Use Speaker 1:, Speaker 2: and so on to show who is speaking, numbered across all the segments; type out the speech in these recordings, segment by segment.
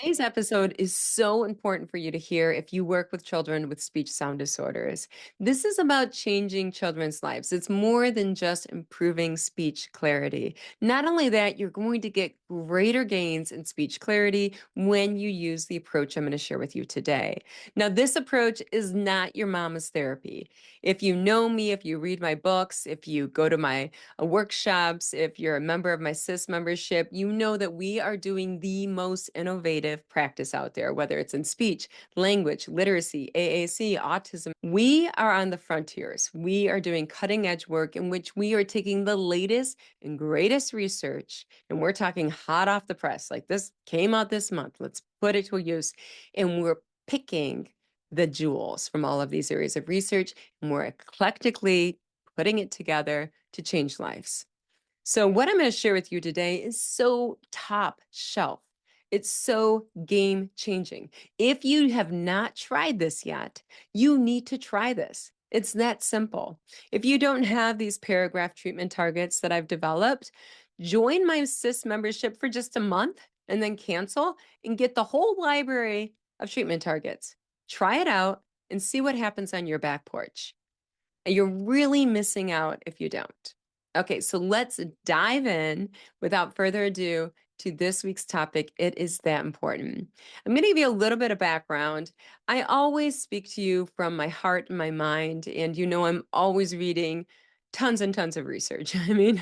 Speaker 1: Today's episode is so important for you to hear if you work with children with speech sound disorders. This is about changing children's lives. It's more than just improving speech clarity. Not only that, you're going to get greater gains in speech clarity when you use the approach I'm going to share with you today. Now, this approach is not your mama's therapy. If you know me, if you read my books, if you go to my workshops, if you're a member of my SIS membership, you know that we are doing the most innovative practice out there, whether it's in speech, language, literacy, AAC, autism. We are on the frontiers. We are doing cutting edge work in which we are taking the latest and greatest research, and we're talking hot off the press, like this came out this month. Let's put it to use. And we're picking the jewels from all of these areas of research, and we're eclectically putting it together to change lives. So, what I'm going to share with you today is so top shelf. It's so game changing. If you have not tried this yet, you need to try this. It's that simple. If you don't have these paragraph treatment targets that I've developed, join my SIS membership for just a month and then cancel and get the whole library of treatment targets. Try it out and see what happens on your back porch. You're really missing out if you don't. Okay, so let's dive in without further ado to this week's topic. It is that important. I'm going to give you a little bit of background. I always speak to you from my heart and my mind, and you know I'm always reading tons and tons of research. I mean,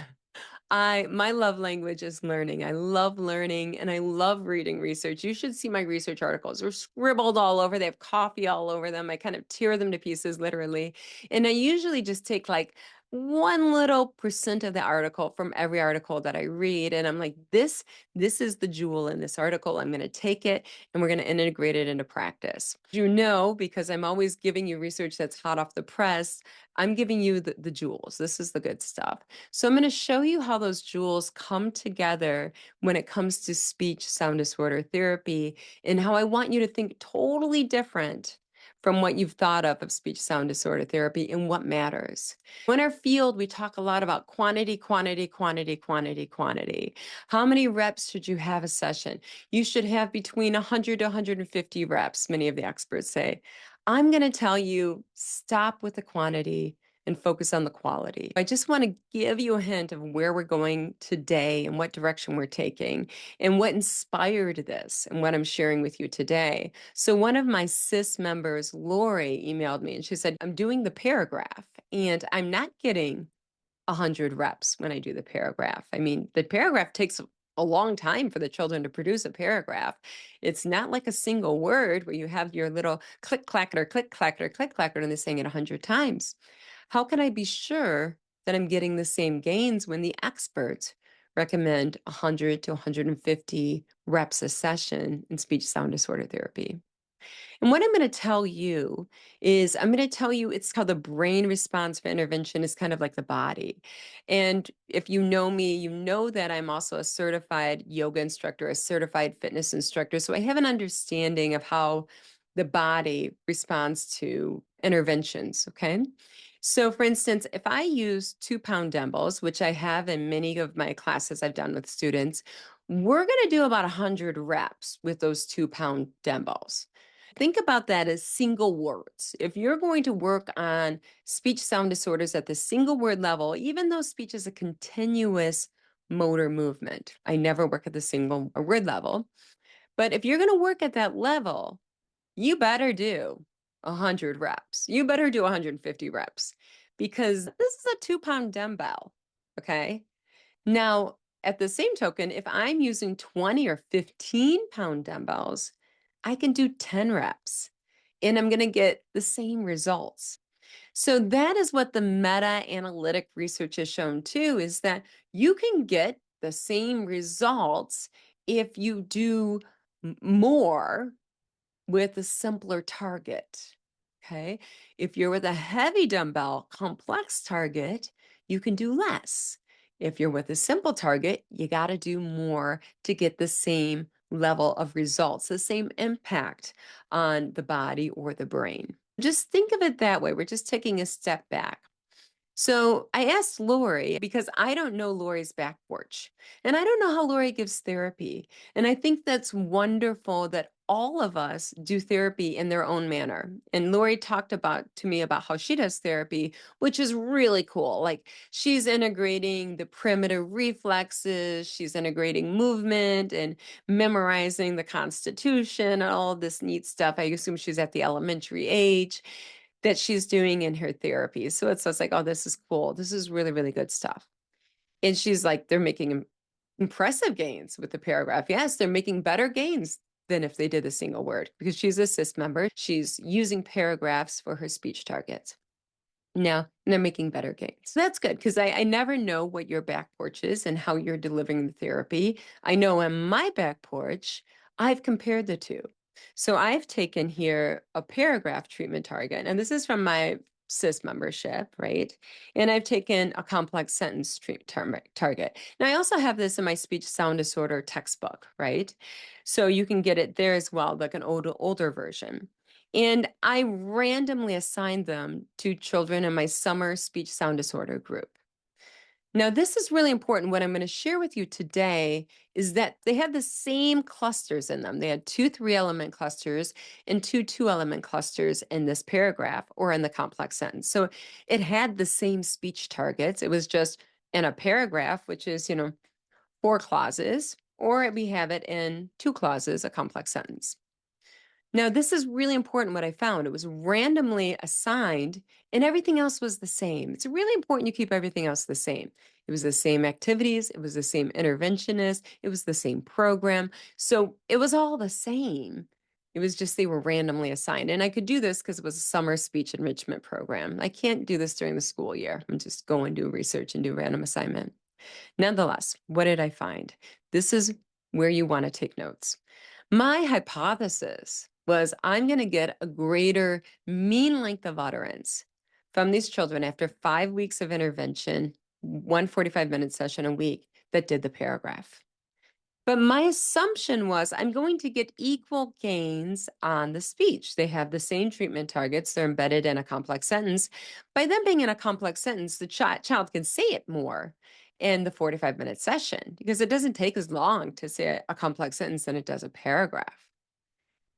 Speaker 1: my love language is learning. I love learning and I love reading research. You should see my research articles. They're scribbled all over. They have coffee all over them. I kind of tear them to pieces, literally. And I usually just take like 1% of the article from every article that I read. And I'm like, this is the jewel in this article. I'm going to take it and we're going to integrate it into practice. You know, because I'm always giving you research that's hot off the press, I'm giving you the jewels. This is the good stuff. So I'm going to show you how those jewels come together when it comes to speech sound disorder therapy and how I want you to think totally different from what you've thought of speech sound disorder therapy and what matters. In our field, we talk a lot about quantity, quantity, quantity, quantity, quantity. How many reps should you have a session? You should have between 100 to 150 reps, many of the experts say. I'm going to tell you, stop with the quantity and focus on the quality. I just want to give you a hint of where we're going today and what direction we're taking and what inspired this and what I'm sharing with you today. So one of my SIS members, Lori, emailed me and she said, I'm doing the paragraph and I'm not getting 100 reps when I do the paragraph. I mean, the paragraph takes a long time for the children to produce a paragraph. It's not like a single word where you have your little click clacker, click clacker, click clacker, and they're saying it 100 times. How can I be sure that I'm getting the same gains when the experts recommend 100 to 150 reps a session in speech sound disorder therapy? And what I'm going to tell you is I'm going to tell you it's how the brain responds for intervention is kind of like the body. And if you know me, you know that I'm also a certified yoga instructor, a certified fitness instructor. So I have an understanding of how the body responds to interventions. Okay. So, for instance, if I use 2 pound dumbbells, which I have in many of my classes I've done with students, we're going to do about 100 reps with those 2 pound dumbbells. Think about that as single words. If you're going to work on speech sound disorders at the single word level, even though speech is a continuous motor movement, I never work at the single word level. But if you're going to work at that level, you better do 100 reps. You better do 150 reps because this is a 2 pound dumbbell. Okay. Now, at the same token, if I'm using 20 or 15 pound dumbbells, I can do 10 reps and I'm going to get the same results. So that is what the meta-analytic research has shown too, is that you can get the same results if you do more with a simpler target. Okay. If you're with a heavy dumbbell complex target, you can do less. If you're with a simple target, you got to do more to get the same level of results, the same impact on the body or the brain. Just think of it that way. We're just taking a step back. So I asked Lori because I don't know Lori's back porch and I don't know how Lori gives therapy. And I think that's wonderful that all of us do therapy in their own manner. And Lori talked about to me about how she does therapy, which is really cool. Like she's integrating the primitive reflexes, she's integrating movement and memorizing the Constitution and all this neat stuff. I assume she's at the elementary age that she's doing in her therapy. So it's just like, oh, this is cool. This is really, really good stuff. And she's like, they're making impressive gains with the paragraph. Yes, they're making better gains than if they did a single word because she's a SIS member. She's using paragraphs for her speech targets. Now they're making better gains. That's good because I never know what your back porch is and how you're delivering the therapy. I know on my back porch, I've compared the two. So I've taken here a paragraph treatment target, and this is from my SIS membership, right? And I've taken a complex sentence target. Now I also have this in my speech sound disorder textbook, right? So you can get it there as well, like an older version. And I randomly assigned them to children in my summer speech sound disorder group. Now, this is really important. What I'm going to share with you today is that they had the same clusters in them. They had two 3-element clusters and two 2-element clusters in this paragraph or in the complex sentence. So it had the same speech targets. It was just in a paragraph, which is, 4 clauses, or we have it in 2 clauses, a complex sentence. Now, this is really important what I found. It was randomly assigned and everything else was the same. It's really important you keep everything else the same. It was the same activities. It was the same interventionist. It was the same program. So it was all the same. It was just they were randomly assigned. And I could do this because it was a summer speech enrichment program. I can't do this during the school year. I'm just go and do research and do random assignment. Nonetheless, what did I find? This is where you want to take notes. My hypothesis was I'm going to get a greater mean length of utterance from these children after 5 weeks of intervention, 1 45-minute session a week that did the paragraph. But my assumption was I'm going to get equal gains on the speech. They have the same treatment targets. They're embedded in a complex sentence. By them being in a complex sentence, the child can say it more in the 45-minute session because it doesn't take as long to say a complex sentence than it does a paragraph.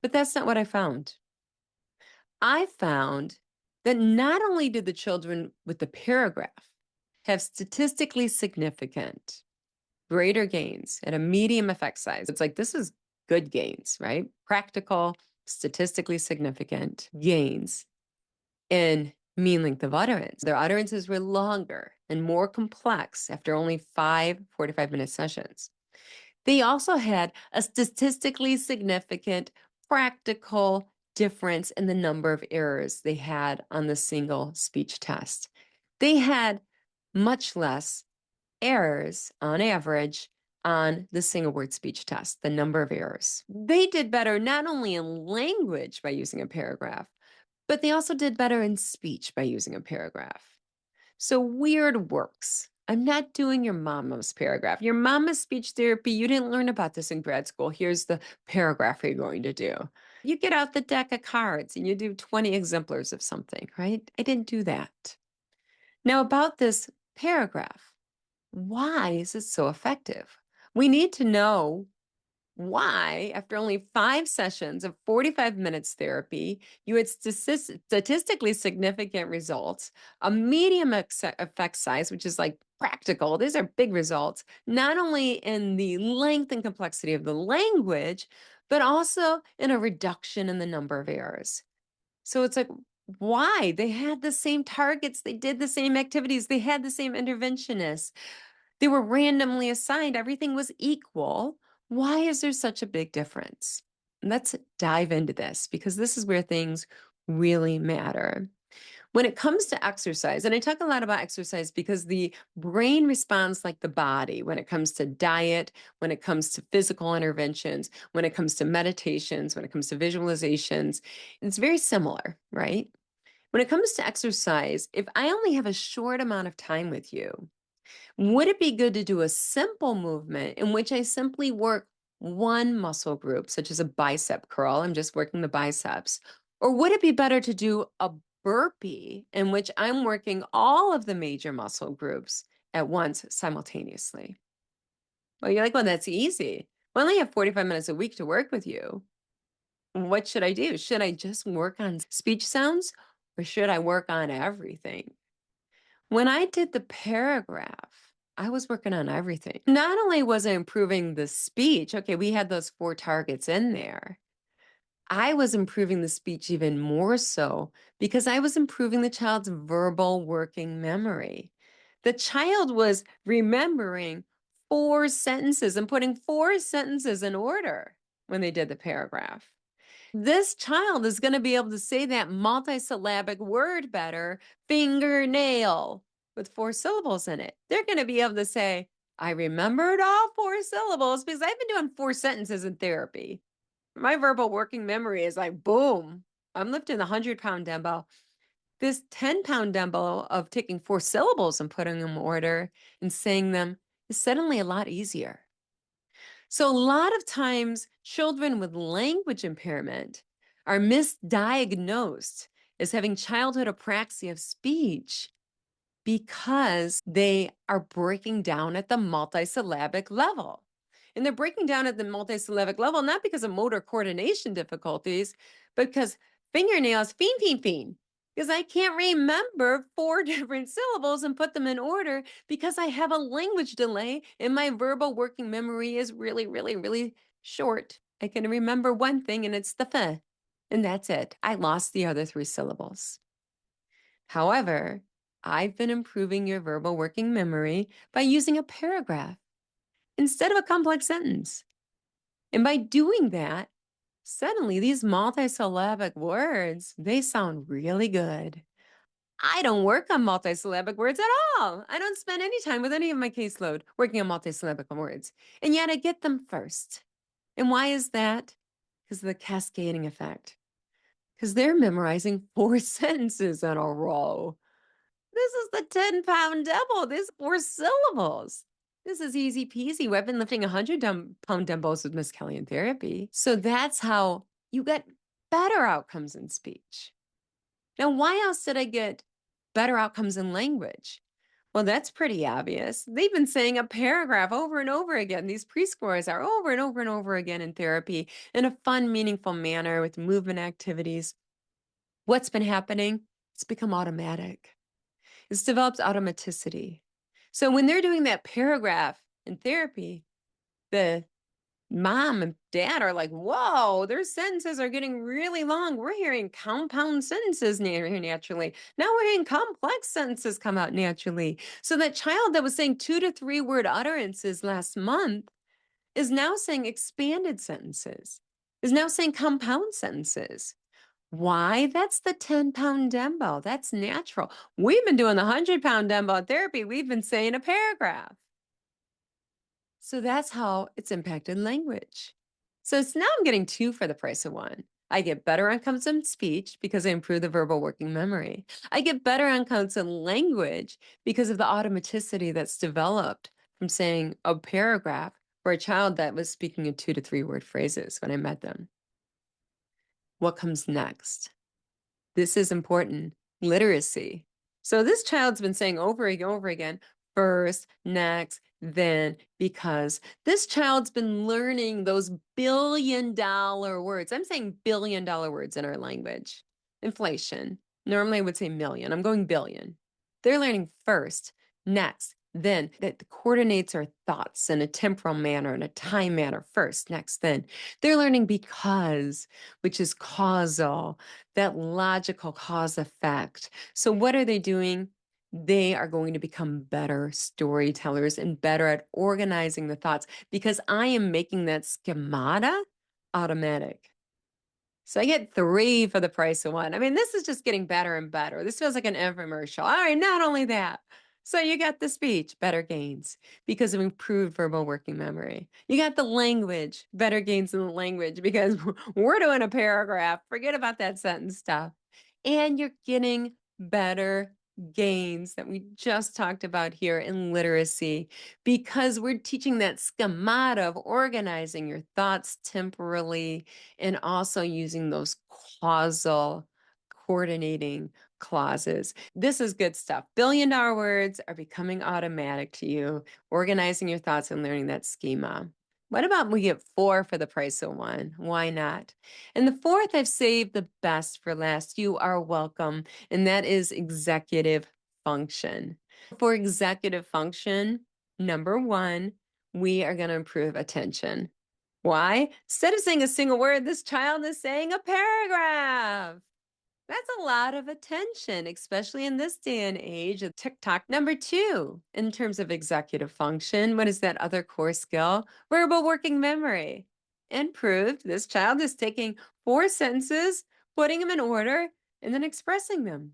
Speaker 1: But that's not what I found. I found that not only did the children with the paragraph have statistically significant greater gains at a medium effect size. It's like, this is good gains, right? Practical, statistically significant gains in mean length of utterance. Their utterances were longer and more complex after only 5 45-minute sessions. They also had a statistically significant practical difference in the number of errors they had on the single speech test. They had much less errors on average on the single word speech test, the number of errors. They did better not only in language by using a paragraph, but they also did better in speech by using a paragraph. So weird works. I'm not doing your mama's paragraph. Your mama's speech therapy, you didn't learn about this in grad school. Here's the paragraph you're going to do. You get out the deck of cards and you do 20 exemplars of something, right? I didn't do that. Now, about this paragraph, why is it so effective? We need to know why, after only 5 sessions of 45 minutes therapy, you had statistically significant results, a medium effect size, which is like practical. These are big results, not only in the length and complexity of the language, but also in a reduction in the number of errors. So it's like, why? They had the same targets, they did the same activities, they had the same interventionists. They were randomly assigned. Everything was equal. Why is there such a big difference? Let's dive into this because this is where things really matter. When it comes to exercise, and I talk a lot about exercise because the brain responds like the body when it comes to diet, when it comes to physical interventions, when it comes to meditations, when it comes to visualizations. It's very similar, right? When it comes to exercise, if I only have a short amount of time with you, would it be good to do a simple movement in which I simply work one muscle group, such as a bicep curl? I'm just working the biceps. Or would it be better to do a burpee in which I'm working all of the major muscle groups at once simultaneously. Well, you're like, well, that's easy. I only have 45 minutes a week to work with you. What should I do? Should I just work on speech sounds or should I work on everything? When I did the paragraph, I was working on everything. Not only was I improving the speech, okay, we had those 4 targets in there. I was improving the speech even more so because I was improving the child's verbal working memory. The child was remembering 4 sentences and putting 4 sentences in order when they did the paragraph. This child is going to be able to say that multisyllabic word better, fingernail, with 4 syllables in it. They're going to be able to say, I remembered all 4 syllables because I've been doing 4 sentences in therapy. My verbal working memory is like, boom, I'm lifting the 100-pound dumbbell. This 10-pound dumbbell of taking 4 syllables and putting them in order and saying them is suddenly a lot easier. So, a lot of times, children with language impairment are misdiagnosed as having childhood apraxia of speech because they are breaking down at the multisyllabic level. And they're breaking down at the multisyllabic level not because of motor coordination difficulties, but because fingernails, fiend, fiend, fiend. Because I can't remember 4 different syllables and put them in order because I have a language delay and my verbal working memory is really, really, really short. I can remember one thing and it's the f, and that's it. I lost the other 3 syllables. However, I've been improving your verbal working memory by using a paragraph instead of a complex sentence. And by doing that, suddenly these multisyllabic words, they sound really good. I don't work on multisyllabic words at all. I don't spend any time with any of my caseload working on multisyllabic words. And yet I get them first. And why is that? Because of the cascading effect. Because they're memorizing 4 sentences in a row. This is the 10-pound double. This 4 syllables. This is easy peasy. I've been lifting 100-pound dumbbells with Miss Kelly in therapy. So that's how you get better outcomes in speech. Now, why else did I get better outcomes in language? Well, that's pretty obvious. They've been saying a paragraph over and over again. These preschoolers are over and over and over again in therapy in a fun, meaningful manner with movement activities. What's been happening? It's become automatic. It's developed automaticity. So when they're doing that paragraph in therapy, the mom and dad are like, whoa, their sentences are getting really long. We're hearing compound sentences naturally. Now we're hearing complex sentences come out naturally. So that child that was saying 2 to 3 word utterances last month is now saying expanded sentences, is now saying compound sentences. Why? That's the 10-pound dumbbell. That's natural. We've been doing the 100-pound dumbbell therapy. We've been saying a paragraph. So that's how it's impacted language. So it's now I'm getting 2 for the price of 1. I get better outcomes in speech because I improve the verbal working memory. I get better outcomes in language because of the automaticity that's developed from saying a paragraph for a child that was speaking in 2 to 3 word phrases when I met them. What comes next? This is important. Literacy. So this child's been saying over and over again, first, next, then, because. This child's been learning those billion-dollar words. I'm saying billion-dollar words in our language. Inflation. Normally I would say million. I'm going billion. They're learning first, next, then. That coordinates our thoughts in a temporal manner, in a time manner. First, next, then. They're learning because, which is causal, that logical cause effect. So what are they doing? They are going to become better storytellers and better at organizing the thoughts because I am making that schemata automatic. So I get 3 for the price of 1. I mean, this is just getting better and better. This feels like an infomercial. All right, not only that. So you got the speech, better gains because of improved verbal working memory. You got the language, better gains in the language because we're doing a paragraph. Forget about that sentence stuff. And you're getting better gains that we just talked about here in literacy because we're teaching that schemata of organizing your thoughts temporally and also using those causal, coordinating, clauses. This is good stuff. $1 billion words are becoming automatic to you, organizing your thoughts and learning that schema. What about we get 4 for the price of 1? Why not? And the 4th, I've saved the best for last. You are welcome. And that is executive function. For executive function, number 1, we are going to improve attention. Why? Instead of saying a single word, this child is saying a paragraph. That's a lot of attention, especially in this day and age of TikTok. Number 2, in terms of executive function, what is that other core skill? Verbal working memory. Improved. This child is taking 4 sentences, putting them in order, and then expressing them.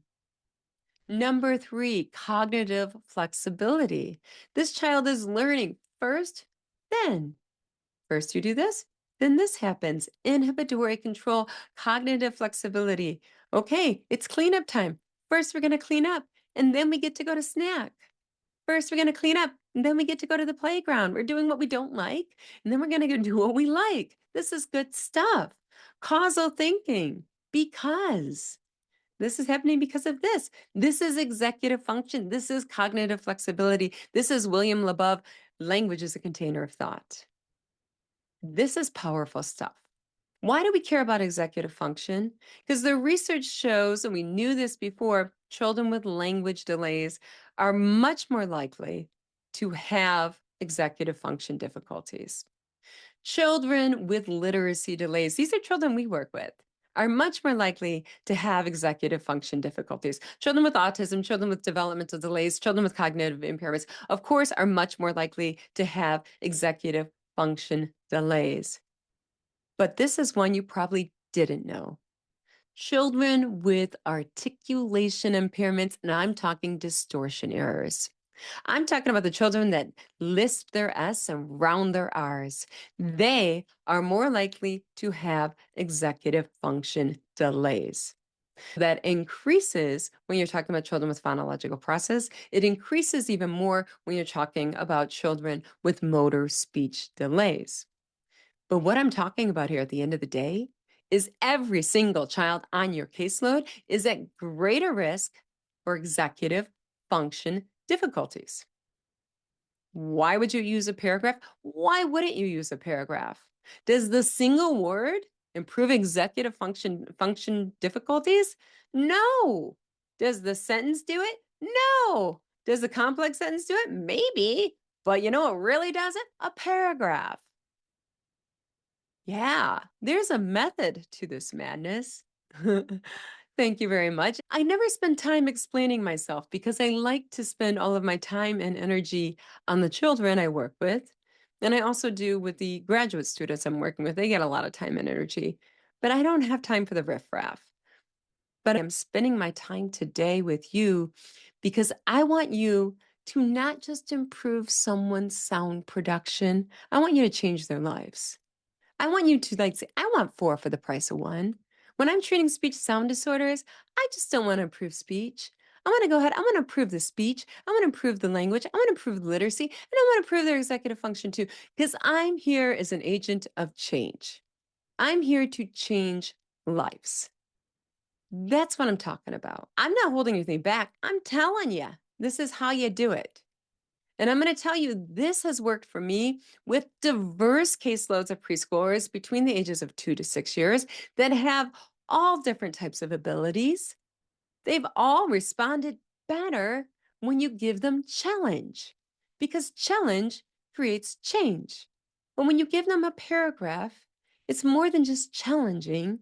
Speaker 1: Number 3, cognitive flexibility. This child is learning first, then. First you do this, then this happens. Inhibitory control, cognitive flexibility. Okay, it's cleanup time. First, we're going to clean up, and then we get to go to snack. First, we're going to clean up, and then we get to go to the playground. We're doing what we don't like, and then we're going to go do what we like. This is good stuff. Causal thinking, because. This is happening because of this. This is executive function. This is cognitive flexibility. This is William Labov. Language is a container of thought. This is powerful stuff. Why do we care about executive function? Because the research shows, and we knew this before, children with language delays are much more likely to have executive function difficulties. Children with literacy delays, these are children we work with, are much more likely to have executive function difficulties. Children with autism, children with developmental delays, children with cognitive impairments, of course, are much more likely to have executive function delays. But this is one you probably didn't know. Children with articulation impairments, and I'm talking distortion errors. I'm talking about the children that lisp their S and round their R's. They are more likely to have executive function delays. That increases when you're talking about children with phonological process. It increases even more when you're talking about children with motor speech delays. But what I'm talking about here at the end of the day is every single child on your caseload is at greater risk for executive function difficulties. Why would you use a paragraph? Why wouldn't you use a paragraph? Does the single word improve executive function difficulties? No. Does the sentence do it? No. Does the complex sentence do it? Maybe. But you know what really does it? A paragraph. Yeah, there's a method to this madness. Thank you very much. I never spend time explaining myself because I like to spend all of my time and energy on the children I work with. And I also do with the graduate students I'm working with. They get a lot of time and energy, but I don't have time for the riffraff. But I'm spending my time today with you because I want you to not just improve someone's sound production, I want you to change their lives. I want you to say, I want 4 for the price of 1. When I'm treating speech sound disorders, I just don't want to improve speech. I want to go ahead, I want to improve the speech, I want to improve the language, I want to improve the literacy, and I want to improve their executive function too, because I'm here as an agent of change. I'm here to change lives. That's what I'm talking about. I'm not holding anything back. I'm telling you, this is how you do it. And I'm going to tell you, this has worked for me with diverse caseloads of preschoolers between the ages of 2 to 6 years that have all different types of abilities. They've all responded better when you give them challenge, because challenge creates change. But when you give them a paragraph, it's more than just challenging.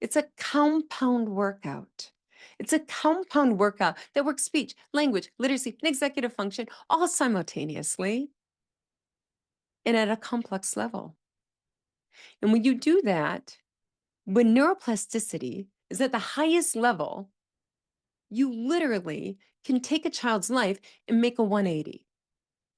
Speaker 1: It's a compound workout. It's a compound workout that works speech, language, literacy, and executive function all simultaneously and at a complex level. And when you do that, when neuroplasticity is at the highest level, you literally can take a child's life and make a 180.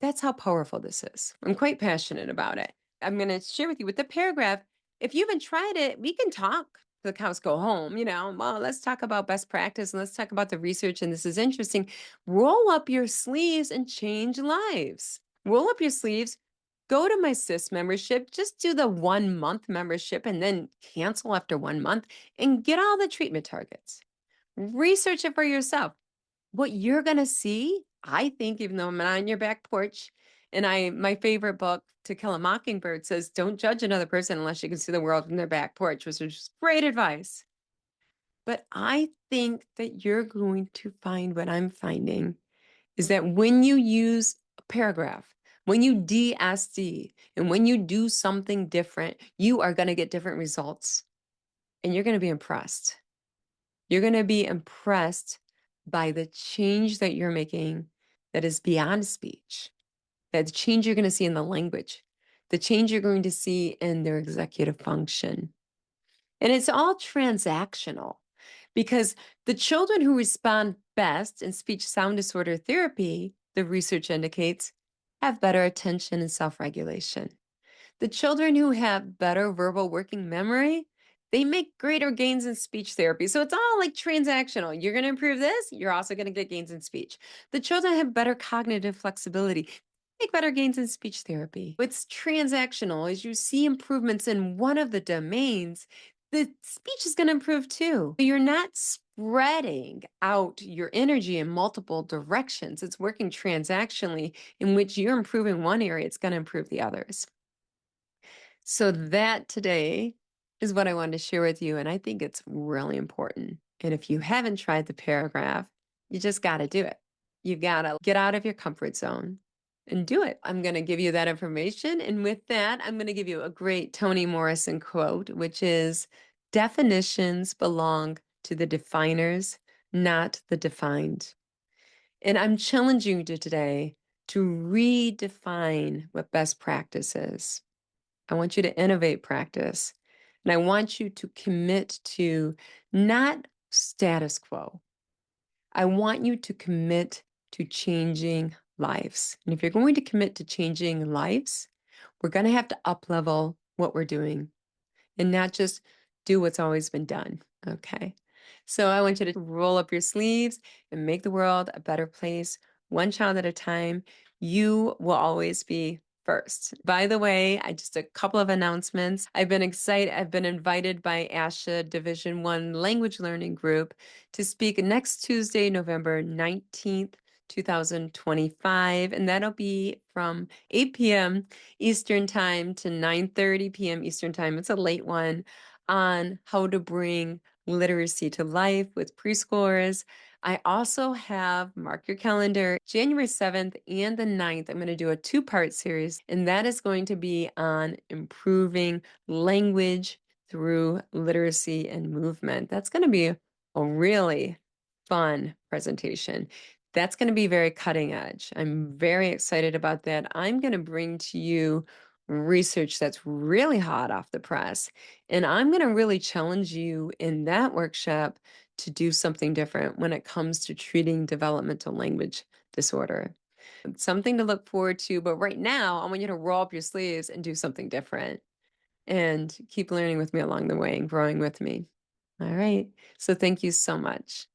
Speaker 1: That's how powerful this is. I'm quite passionate about it. I'm going to share with you with the paragraph. If you haven't tried it, we can talk. The cows go home, well, let's talk about best practice and let's talk about the research. And this is interesting. Roll up your sleeves and change lives. Roll up your sleeves, go to my SIS membership, just do the 1 month membership and then cancel after 1 month and get all the treatment targets. Research it for yourself. What you're gonna see, I think, even though I'm not on your back porch, and my favorite book, To Kill a Mockingbird, says don't judge another person unless you can see the world from their back porch, which is just great advice. But I think that you're going to find what I'm finding is that when you use a paragraph, when you DSD, and when you do something different, you are going to get different results and you're going to be impressed. You're going to be impressed by the change that you're making that is beyond speech, that the change you're going to see in the language, the change you're going to see in their executive function. And it's all transactional because the children who respond best in speech sound disorder therapy, the research indicates, have better attention and self regulation. The children who have better verbal working memory, they make greater gains in speech therapy. So it's all like transactional. You're going to improve this, you're also going to get gains in speech. The children have better cognitive flexibility, make better gains in speech therapy. It's transactional. As you see improvements in one of the domains, the speech is going to improve too. You're not spreading out your energy in multiple directions. It's working transactionally, in which you're improving one area, it's going to improve the others. So that today is what I wanted to share with you. And I think it's really important. And if you haven't tried the paragraph, you just got to do it. You got to get out of your comfort zone and do it. I'm going to give you that information. And with that, I'm going to give you a great Toni Morrison quote, which is definitions belong to the definers, not the defined. And I'm challenging you today to redefine what best practice is. I want you to innovate practice. And I want you to commit to not status quo. I want you to commit to changing lives. And if you're going to commit to changing lives, we're going to have to up-level what we're doing and not just do what's always been done. Okay. So I want you to roll up your sleeves and make the world a better place, one child at a time. You will always be first. By the way, I just a couple of announcements. I've been excited. I've been invited by ASHA Division 1 Language Learning Group to speak next Tuesday, November 19th, 2025, and that'll be from 8 p.m. Eastern Time to 9:30 p.m. Eastern Time. It's a late one on how to bring literacy to life with preschoolers. I also have, mark your calendar, January 7th and the 9th, I'm going to do a two-part series, and that is going to be on improving language through literacy and movement. That's going to be a really fun presentation. That's going to be very cutting edge. I'm very excited about that. I'm going to bring to you research that's really hot off the press. And I'm going to really challenge you in that workshop to do something different when it comes to treating developmental language disorder. It's something to look forward to. But right now, I want you to roll up your sleeves and do something different and keep learning with me along the way and growing with me. All right. So thank you so much.